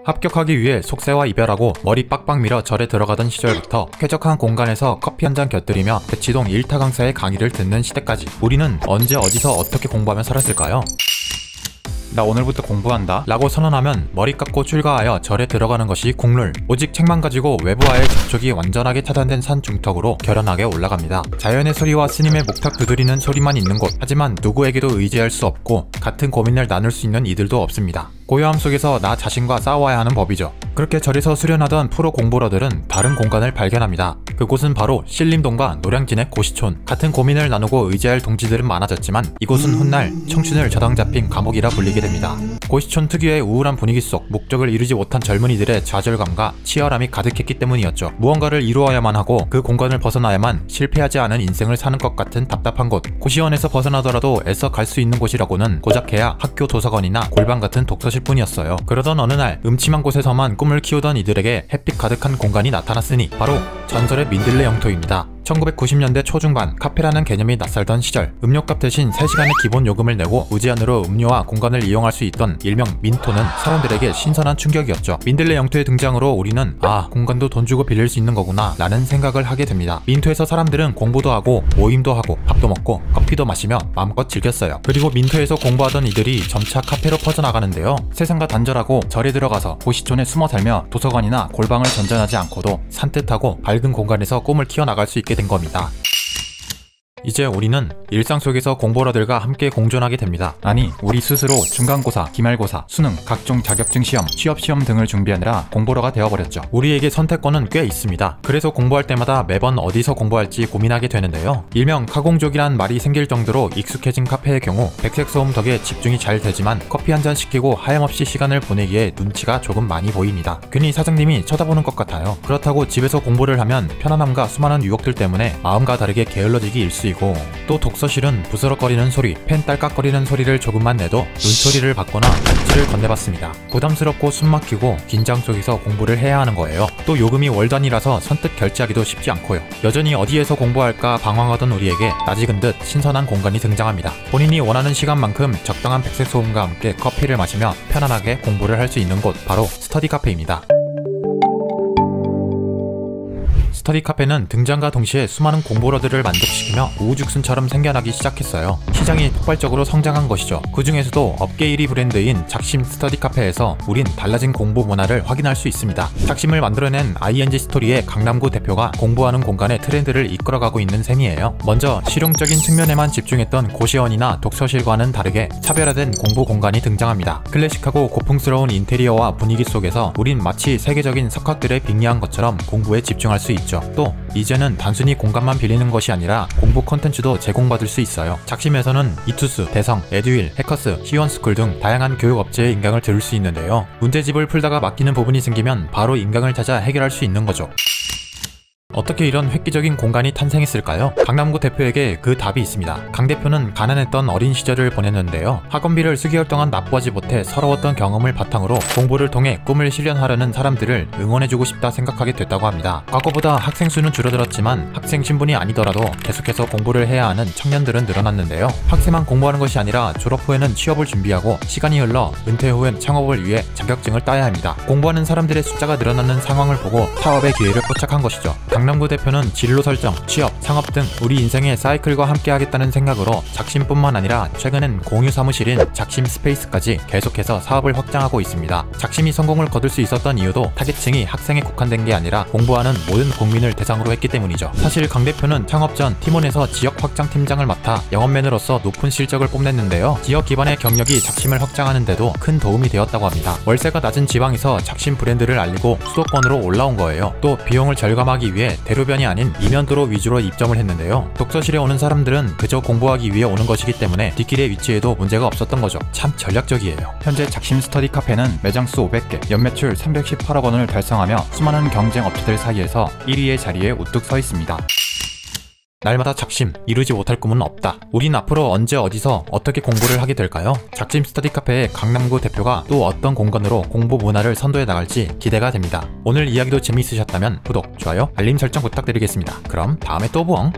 합격하기 위해 속세와 이별하고 머리 빡빡 밀어 절에 들어가던 시절부터 쾌적한 공간에서 커피 한 잔 곁들이며 대치동 1타 강사의 강의를 듣는 시대까지 우리는 언제 어디서 어떻게 공부하며 살았을까요? 나 오늘부터 공부한다 라고 선언하면 머리 깎고 출가하여 절에 들어가는 것이 국룰. 오직 책만 가지고 외부와의 접촉이 완전하게 차단된 산 중턱으로 결연하게 올라갑니다. 자연의 소리와 스님의 목탁 두드리는 소리만 있는 곳. 하지만 누구에게도 의지할 수 없고 같은 고민을 나눌 수 있는 이들도 없습니다. 고요함 속에서 나 자신과 싸워야 하는 법이죠. 그렇게 절에서 수련하던 프로 공부러들은 다른 공간을 발견합니다. 그곳은 바로 신림동과 노량진의 고시촌. 같은 고민을 나누고 의지할 동지들은 많아졌지만 이곳은 훗날 청춘을 저당 잡힌 감옥이라 불리게 됩니다. 고시촌 특유의 우울한 분위기 속 목적을 이루지 못한 젊은이들의 좌절감과 치열함이 가득했기 때문이었죠. 무언가를 이루어야만 하고 그 공간을 벗어나야만 실패하지 않은 인생을 사는 것 같은 답답한 곳. 고시원에서 벗어나더라도 애써 갈 수 있는 곳이라고는 고작해야 학교 도서관이나 골방 같은 독서실 뿐이었어요. 그러던 어느 날 음침한 곳에서만 꿈을 키우던 이들에게 햇빛 가득한 공간이 나타났으니 바로 전설의 민들레 영토입니다. 1990년대 초중반 카페라는 개념이 낯설던 시절 음료값 대신 3시간의 기본 요금을 내고 무제한으로 음료와 공간을 이용할 수 있던 일명 민토는 사람들에게 신선한 충격이었죠. 민들레 영토의 등장으로 우리는 공간도 돈 주고 빌릴 수 있는 거구나 라는 생각을 하게 됩니다. 민토에서 사람들은 공부도 하고 모임도 하고 밥도 먹고 커피도 마시며 마음껏 즐겼어요. 그리고 민토에서 공부하던 이들이 점차 카페로 퍼져나가는데요. 세상과 단절하고 절에 들어가서 고시촌에 숨어 살며 도서관이나 골방을 전전하지 않고도 산뜻하고 밝은 공간에서 꿈을 키워나갈 수 있게 된 겁니다. 이제 우리는 일상 속에서 공부러들과 함께 공존하게 됩니다. 아니, 우리 스스로 중간고사, 기말고사, 수능, 각종 자격증 시험, 취업시험 등을 준비하느라 공부러가 되어버렸죠. 우리에게 선택권은 꽤 있습니다. 그래서 공부할 때마다 매번 어디서 공부할지 고민하게 되는데요. 일명 카공족이란 말이 생길 정도로 익숙해진 카페의 경우 백색 소음 덕에 집중이 잘 되지만 커피 한 잔 시키고 하염없이 시간을 보내기에 눈치가 조금 많이 보입니다. 괜히 사장님이 쳐다보는 것 같아요. 그렇다고 집에서 공부를 하면 편안함과 수많은 유혹들 때문에 마음과 다르게 게을러지기 일쑤이고 또 독서실은 부스럭거리는 소리, 펜 딸깍거리는 소리를 조금만 내도 눈초리를 받거나 눈치를 건네받습니다. 부담스럽고 숨막히고 긴장 속에서 공부를 해야 하는 거예요. 또 요금이 월 단위라서 선뜻 결제하기도 쉽지 않고요. 여전히 어디에서 공부할까 방황하던 우리에게 낯익은 듯 신선한 공간이 등장합니다. 본인이 원하는 시간만큼 적당한 백색 소음과 함께 커피를 마시며 편안하게 공부를 할 수 있는 곳, 바로 스터디 카페입니다. 스터디 카페는 등장과 동시에 수많은 공부러들을 만족시키며 우후죽순처럼 생겨나기 시작했어요. 시장이 폭발적으로 성장한 것이죠. 그 중에서도 업계 1위 브랜드인 작심 스터디 카페에서 우린 달라진 공부 문화를 확인할 수 있습니다. 작심을 만들어낸 ING 스토리의 강남구 대표가 공부하는 공간의 트렌드를 이끌어가고 있는 셈이에요. 먼저 실용적인 측면에만 집중했던 고시원이나 독서실과는 다르게 차별화된 공부 공간이 등장합니다. 클래식하고 고풍스러운 인테리어와 분위기 속에서 우린 마치 세계적인 석학들의 빙의한 것처럼 공부에 집중할 수 있죠. 또 이제는 단순히 공간만 빌리는 것이 아니라 공부 콘텐츠도 제공받을 수 있어요. 작심에서는 이투스, 대성, 에듀윌, 해커스, 희원스쿨 등 다양한 교육업체의 인강을 들을 수 있는데요. 문제집을 풀다가 막히는 부분이 생기면 바로 인강을 찾아 해결할 수 있는 거죠. 어떻게 이런 획기적인 공간이 탄생했을까요? 강남구 대표에게 그 답이 있습니다. 강 대표는 가난했던 어린 시절을 보냈는데요. 학원비를 수개월 동안 납부하지 못해 서러웠던 경험을 바탕으로 공부를 통해 꿈을 실현하려는 사람들을 응원해주고 싶다 생각하게 됐다고 합니다. 과거보다 학생 수는 줄어들었지만 학생 신분이 아니더라도 계속해서 공부를 해야 하는 청년들은 늘어났는데요. 학생만 공부하는 것이 아니라 졸업 후에는 취업을 준비하고 시간이 흘러 은퇴 후엔 창업을 위해 자격증을 따야 합니다. 공부하는 사람들의 숫자가 늘어나는 상황을 보고 사업의 기회를 포착한 것이죠. 강남구 대표는 진로 설정, 취업, 창업 등 우리 인생의 사이클과 함께 하겠다는 생각으로 작심뿐만 아니라 최근엔 공유 사무실인 작심 스페이스까지 계속해서 사업을 확장하고 있습니다. 작심이 성공을 거둘 수 있었던 이유도 타겟층이 학생에 국한된 게 아니라 공부하는 모든 국민을 대상으로 했기 때문이죠. 사실 강 대표는 창업 전 팀원에서 지역 확장 팀장을 맡아 영업맨으로서 높은 실적을 뽐냈는데요. 지역 기반의 경력이 작심을 확장하는 데도 큰 도움이 되었다고 합니다. 월세가 낮은 지방에서 작심 브랜드를 알리고 수도권으로 올라온 거예요. 또 비용을 절감하기 위해 대로변이 아닌 이면도로 위주로 입점을 했는데요. 독서실에 오는 사람들은 그저 공부하기 위해 오는 것이기 때문에 뒷길의 위치에도 문제가 없었던 거죠. 참 전략적이에요. 현재 작심 스터디 카페는 매장 수 500개, 연매출 318억 원을 달성하며 수많은 경쟁 업체들 사이에서 1위의 자리에 우뚝 서 있습니다. 날마다 작심, 이루지 못할 꿈은 없다. 우린 앞으로 언제 어디서 어떻게 공부를 하게 될까요? 작심 스터디 카페의 강남구 대표가 또 어떤 공간으로 공부 문화를 선도해 나갈지 기대가 됩니다. 오늘 이야기도 재미있으셨다면 구독, 좋아요, 알림 설정 부탁드리겠습니다. 그럼 다음에 또 보엉!